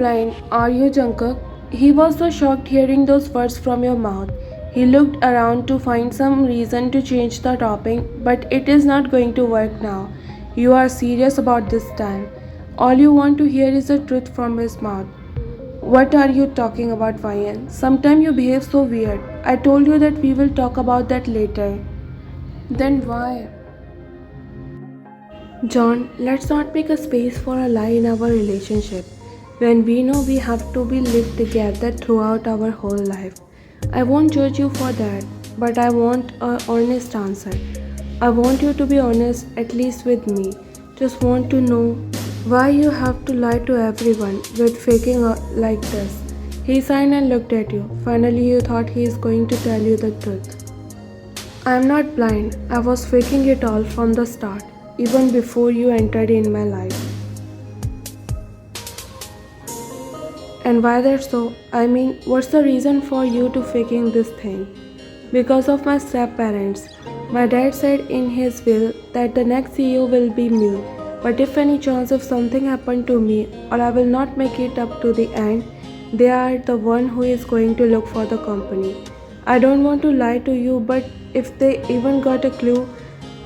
blind, are you, Jungkook? He was so shocked hearing those words from your mouth. He looked around to find some reason to change the topic, but it is not going to work now. You are serious about this time. All you want to hear is the truth from his mouth. What are you talking about, Vian? Sometimes you behave so weird. I told you that we will talk about that later. Then why? John, let's not make a space for a lie in our relationship when we know we have to be lived together throughout our whole life. I won't judge you for that, but I want an honest answer. I want you to be honest, at least with me. Just want to know why you have to lie to everyone with faking like this. He sighed and looked at you. Finally, you thought he is going to tell you the truth. I am not blind. I was faking it all from the start, even before you entered in my life. And why that's so? I mean, what's the reason for you to faking this thing? Because of my step-parents. My dad said in his will that the next CEO will be me. But if any chance if something happened to me or I will not make it up to the end, they are the one who is going to look for the company. I don't want to lie to you, but if they even got a clue,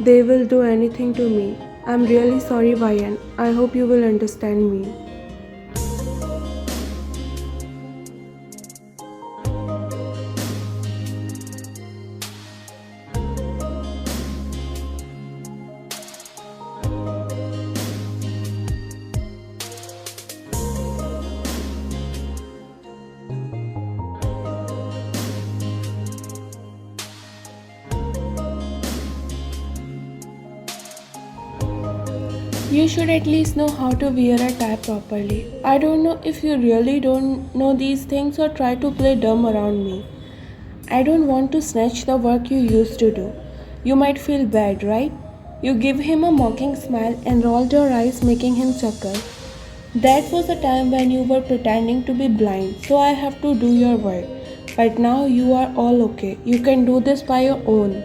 they will do anything to me. I'm really sorry, Vian. I hope you will understand me. You should at least know how to wear a tie properly. I don't know if you really don't know these things or try to play dumb around me. I don't want to snatch the work you used to do. You might feel bad, right? You give him a mocking smile and rolled your eyes, making him chuckle. That was a time when you were pretending to be blind, so I have to do your work. But now you are all okay. You can do this by your own.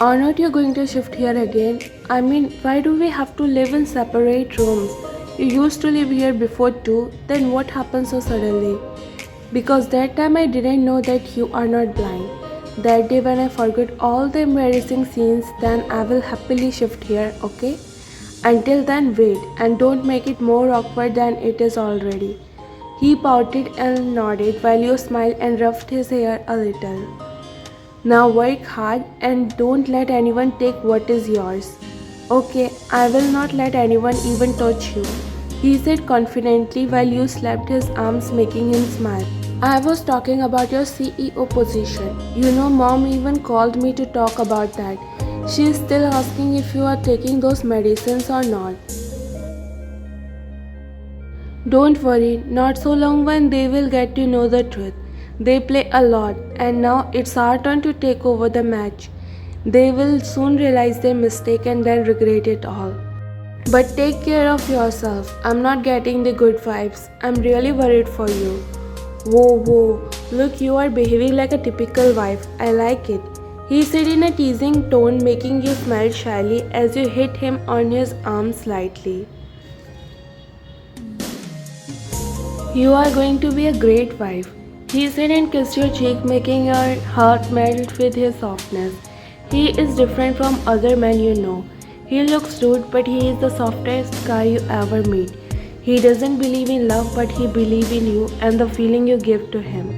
Are not you going to shift here again? I mean, why do we have to live in separate rooms? You used to live here before too, then what happened so suddenly? Because that time I didn't know that you are not blind. That day when I forgot all the embarrassing scenes, then I will happily shift here, okay? Until then, wait and don't make it more awkward than it is already. He pouted and nodded while you smiled and ruffled his hair a little. Now work hard and don't let anyone take what is yours. Okay, I will not let anyone even touch you, he said confidently while you slapped his arms, making him smile. I was talking about your CEO position. You know, Mom even called me to talk about that. She is still asking if you are taking those medicines or not. Don't worry, not so long when they will get to know the truth. They play a lot, and now it's our turn to take over the match. They will soon realize their mistake and then regret it all. But take care of yourself. I'm not getting the good vibes. I'm really worried for you. Whoa, look, you are behaving like a typical wife. I like it. He said in a teasing tone, making you smile shyly as you hit him on his arm slightly. You are going to be a great wife. He said and kissed your cheek, making your heart melt with his softness. He is different from other men you know. He looks rude, but he is the softest guy you ever meet. He doesn't believe in love, but he believes in you and the feeling you give to him.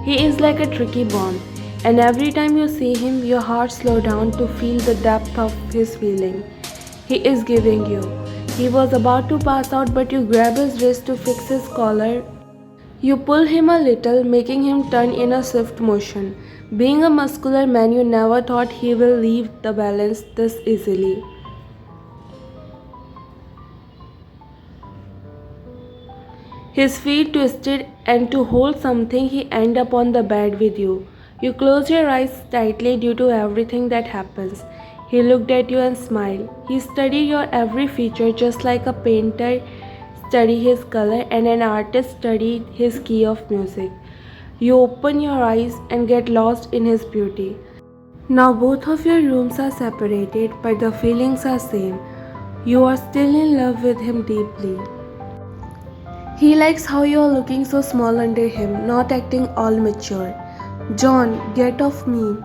He is like a tricky bomb, and every time you see him, your heart slows down to feel the depth of his feeling. He is giving you. He was about to pass out, but you grab his wrist to fix his collar. You pull him a little, making him turn in a swift motion. Being a muscular man, you never thought he will leave the balance this easily. His feet twisted, and to hold something, he ended up on the bed with you. You close your eyes tightly due to everything that happens. He looked at you and smiled. He studied your every feature just like a painter study his color and an artist studied his key of music. You open your eyes and get lost in his beauty. Now both of your rooms are separated, but the feelings are same. You are still in love with him deeply. He likes how you are looking so small under him, not acting all mature. John, get off me.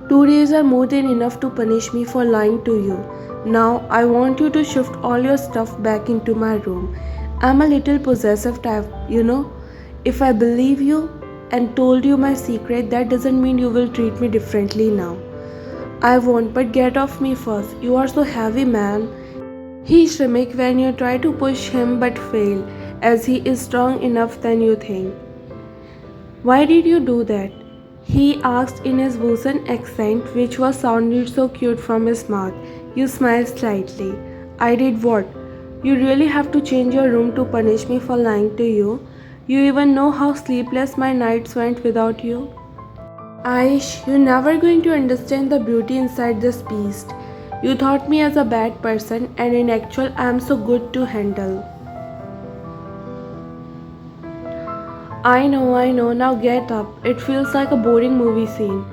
2 days are more than enough to punish me for lying to you. Now I want you to shift all your stuff back into my room. I'm a little possessive type, you know. If I believe you and told you my secret, that doesn't mean you will treat me differently now. I won't, but get off me first. You are so heavy, man. He shrimmick when you try to push him but fail, as he is strong enough than you think. Why did you do that? He asked in his wooden accent, which was sounded so cute from his mouth. You smiled slightly. I did what? You really have to change your room to punish me for lying to you? You even know how sleepless my nights went without you? Aish, you're never going to understand the beauty inside this beast. You thought me as a bad person, and in actual I am so good to handle. I know, now get up. It feels like a boring movie scene.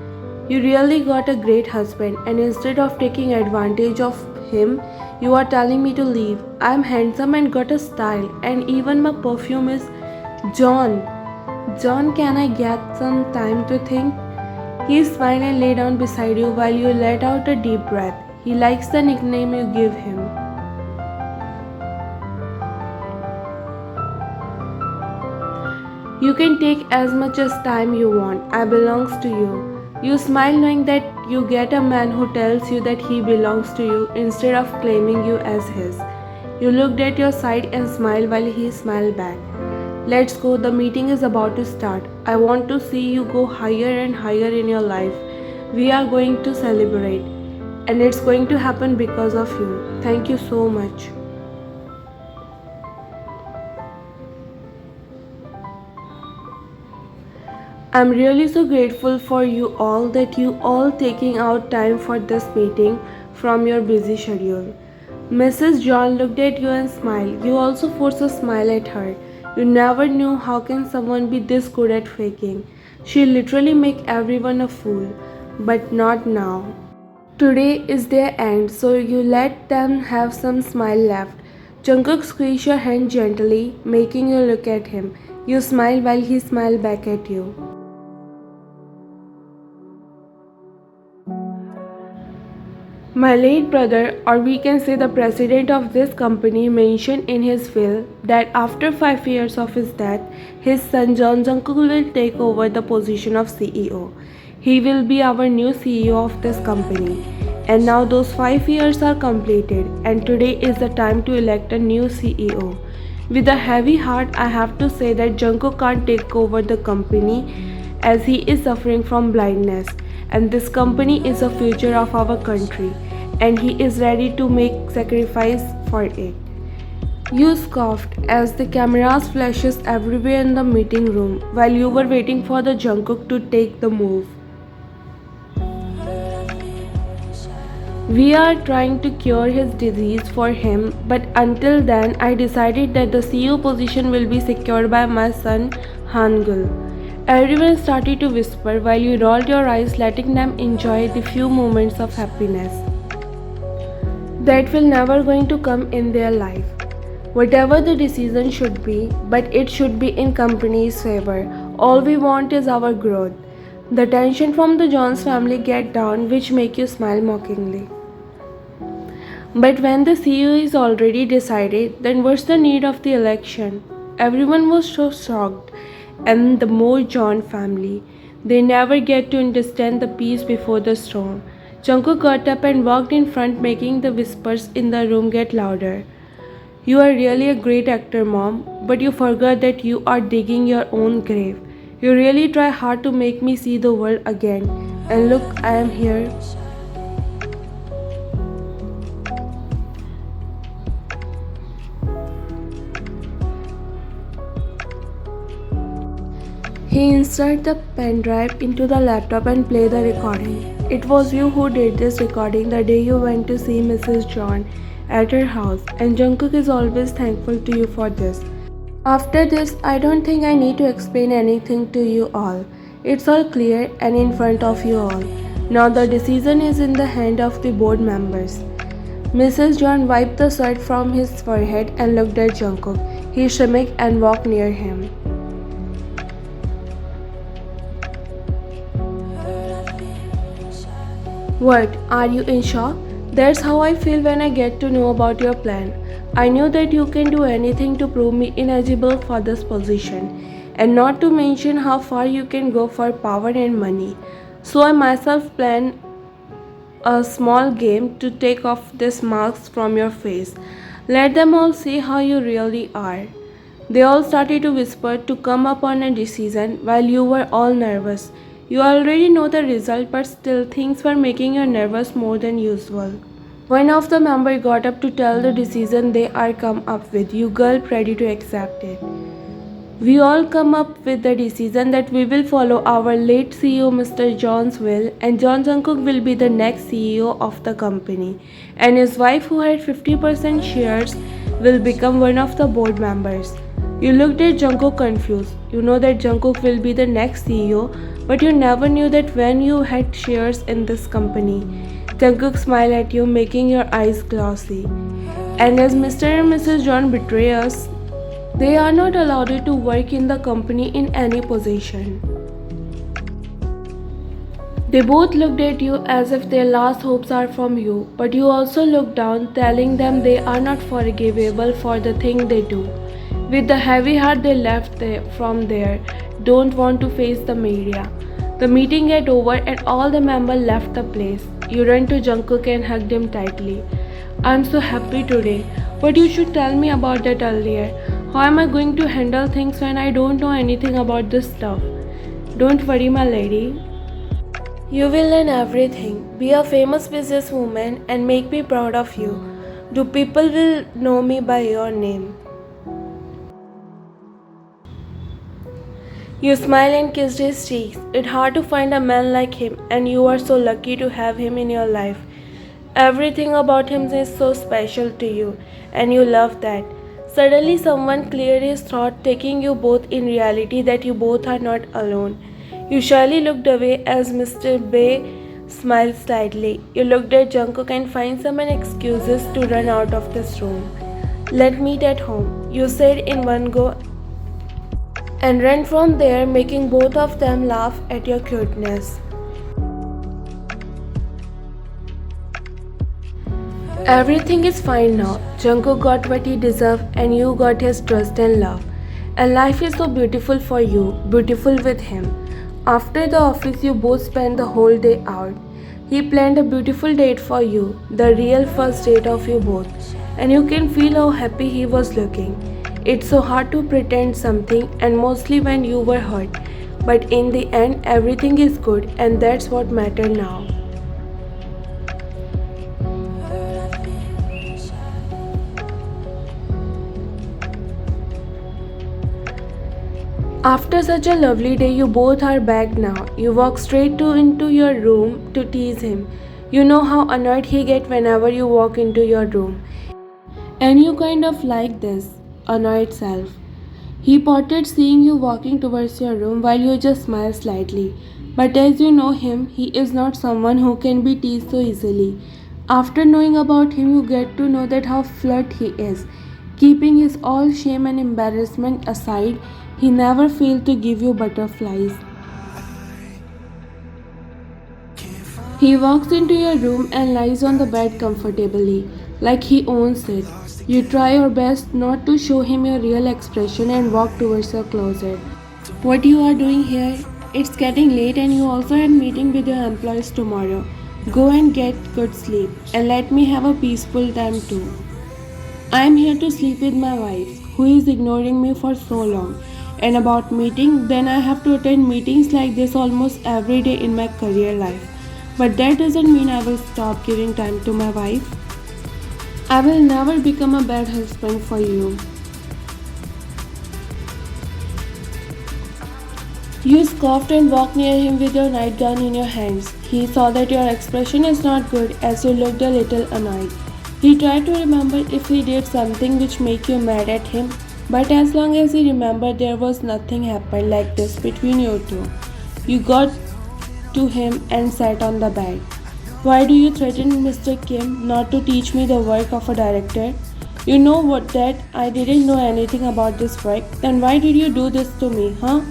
You really got a great husband, and instead of taking advantage of him, you are telling me to leave. I am handsome and got a style, and even my perfume is John. John, can I get some time to think? He smiled and lay down beside you while you let out a deep breath. He likes the nickname you give him. You can take as much as time you want. I belongs to you. You smile knowing that you get a man who tells you that he belongs to you instead of claiming you as his. You looked at your side and smiled while he smiled back. Let's go, the meeting is about to start. I want to see you go higher and higher in your life. We are going to celebrate. And it's going to happen because of you. Thank you so much. I'm really so grateful for you all that you all taking out time for this meeting from your busy schedule. Mrs. John looked at you and smiled. You also forced a smile at her. You never knew how can someone be this good at faking. She literally make everyone a fool, but not now. Today is their end, so you let them have some smile left. Jungkook squeezed your hand gently, making you look at him. You smile while he smiled back at you. My late brother, or we can say the president of this company, mentioned in his will that after 5 years of his death, his son John Jungkook will take over the position of CEO. He will be our new CEO of this company. And now those 5 years are completed, and today is the time to elect a new CEO. With a heavy heart, I have to say that Jungkook can't take over the company as he is suffering from blindness, and this company is the future of our country, and he is ready to make sacrifice for it. You scoffed as the cameras flashes everywhere in the meeting room while you were waiting for the Jungkook to take the move. We are trying to cure his disease for him, but until then, I decided that the CEO position will be secured by my son Hangul. Everyone started to whisper while you rolled your eyes, letting them enjoy the few moments of happiness that will never going to come in their life. Whatever the decision should be, but it should be in company's favor. All we want is our growth. The tension from the Jones family get down, which make you smile mockingly. But when the CEO is already decided, then what's the need of the election? Everyone was so shocked, and the more John family. They never get to understand the peace before the storm. Jungkook got up and walked in front, making the whispers in the room get louder. You are really a great actor, Mom, but you forgot that you are digging your own grave. You really try hard to make me see the world again. And look, I am here. He inserted the pen drive into the laptop and played the recording. It was you who did this recording the day you went to see Mrs. John at her house, and Jungkook is always thankful to you for this. After this, I don't think I need to explain anything to you all. It's all clear and in front of you all. Now the decision is in the hand of the board members. Mrs. John wiped the sweat from his forehead and looked at Jungkook. He shimmicked and walked near him. What? Are you in shock? That's how I feel when I get to know about your plan. I knew that you can do anything to prove me ineligible for this position, and not to mention how far you can go for power and money. So I myself planned a small game to take off these masks from your face. Let them all see how you really are. They all started to whisper to come up on a decision while you were all nervous. You already know the result, but still things were making you nervous more than usual. One of the members got up to tell the decision they are come up with. You gulped ready to accept it. We all come up with the decision that we will follow our late CEO Mr. John's will, and John Jungkook will be the next CEO of the company, and his wife, who had 50% shares, will become one of the board members. You looked at Jungkook confused. You know that Jungkook will be the next CEO, but you never knew that when you had shares in this company. Jungkook smiled at you, making your eyes glossy. And as Mr. and Mrs. John betray us, they are not allowed to work in the company in any position. They both looked at you as if their last hopes are from you, but you also looked down, telling them they are not forgivable for the thing they do. With the heavy heart they left from there, don't want to face the media. The meeting got over and all the members left the place. You ran to Jungkook and hugged him tightly. I'm so happy today, but you should tell me about that earlier. How am I going to handle things when I don't know anything about this stuff? Don't worry, my lady. You will learn everything. Be a famous businesswoman and make me proud of you. Do people will know me by your name? You smiled and kissed his cheeks. It's hard to find a man like him, and you are so lucky to have him in your life. Everything about him is so special to you, and you love that. Suddenly someone cleared his throat, taking you both in reality that you both are not alone. You shyly looked away as Mr. Bay smiled slightly. You looked at Jungkook and find some excuses to run out of this room. Let's meet at home, you said in one go, and ran from there, making both of them laugh at your cuteness. Everything is fine now. Jungkook got what he deserved and you got his trust and love. And life is so beautiful for you, beautiful with him. After the office, you both spent the whole day out. He planned a beautiful date for you, the real first date of you both. And you can feel how happy he was looking. It's so hard to pretend something, and mostly when you were hurt. But in the end, everything is good, and that's what matters now. After such a lovely day, you both are back now. You walk straight into your room to tease him. You know how annoyed he gets whenever you walk into your room. And you kind of like this annoyed self. He potted seeing you walking towards your room while you just smile slightly. But as you know him, he is not someone who can be teased so easily. After knowing about him, you get to know that how flirt he is. Keeping his all shame and embarrassment aside, he never failed to give you butterflies. He walks into your room and lies on the bed comfortably, like he owns it. You try your best not to show him your real expression and walk towards your closet. What you are doing here? It's getting late and you also have a meeting with your employees tomorrow. Go and get good sleep and let me have a peaceful time too. I am here to sleep with my wife, who is ignoring me for so long. And about meeting, then I have to attend meetings like this almost every day in my career life. But that doesn't mean I will stop giving time to my wife. I will never become a bad husband for you. You scoffed and walked near him with your nightgown in your hands. He saw that your expression is not good as you looked a little annoyed. He tried to remember if he did something which made you mad at him, but as long as he remembered, there was nothing happened like this between you two. You got to him and sat on the bed. Why do you threaten Mr. Kim not to teach me the work of a director? You know what that I didn't know anything about this work. Then why did you do this to me, huh?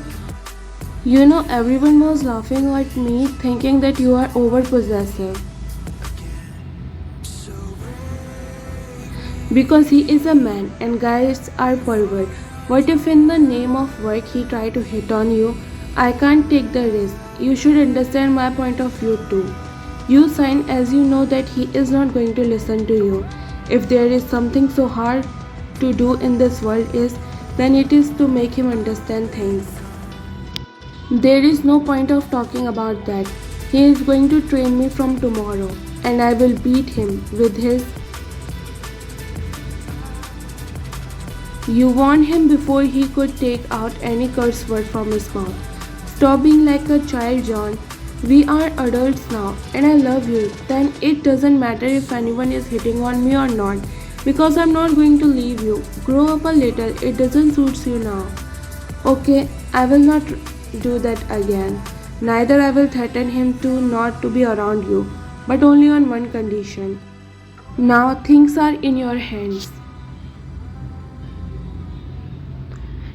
You know everyone was laughing at me thinking that you are over possessive. Because he is a man and guys are pervert. What if in the name of work he tried to hit on you? I can't take the risk. You should understand my point of view too. You sign as you know that he is not going to listen to you. If there is something so hard to do in this world then it is to make him understand things. There is no point of talking about that. He is going to train me from tomorrow and I will beat him with his. You warned him before he could take out any curse word from his mouth. Stop being like a child, John. We are adults now and I love you. Then it doesn't matter if anyone is hitting on me or not because I'm not going to leave you. Grow up a little, it doesn't suit you now. Okay, I will not do that again. Neither I will threaten him to not to be around you, but only on one condition. Now things are in your hands.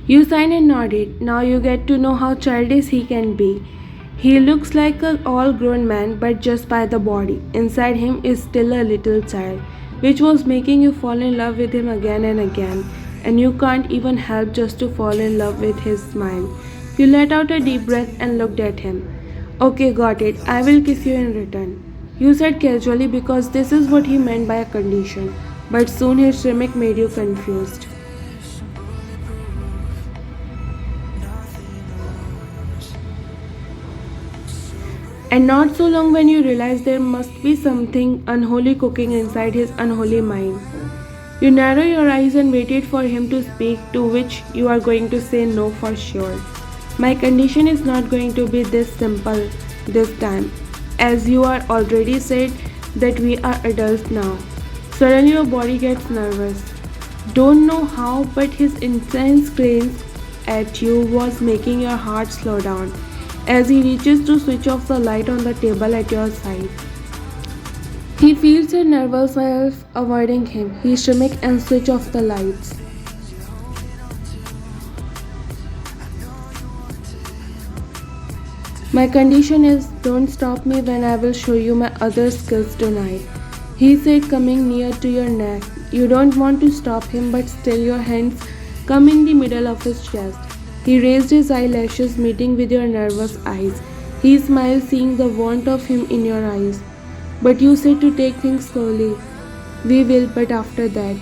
You signed and nodded. Now you get to know how childish he can be. He looks like an all grown man, but just by the body. Inside him is still a little child, which was making you fall in love with him again and again. And you can't even help just to fall in love with his smile. You let out a deep breath and looked at him. Okay, got it. I will kiss you in return. You said casually because this is what he meant by a condition. But soon his stomach made you confused. And not so long when you realize there must be something unholy cooking inside his unholy mind. You narrow your eyes and waited for him to speak, to which you are going to say no for sure. My condition is not going to be this simple this time, as you are already said that we are adults now. Suddenly your body gets nervous. Don't know how, but his intense glance at you was making your heart slow down as he reaches to switch off the light on the table at your side. He feels your nervous self avoiding him. He stomach and switch off the lights. My condition is don't stop me when I will show you my other skills tonight. He said coming near to your neck. You don't want to stop him but still your hands come in the middle of his chest. He raised his eyelashes meeting with your nervous eyes. He smiled seeing the warmth of him in your eyes. But you said to take things slowly. We will, but after that.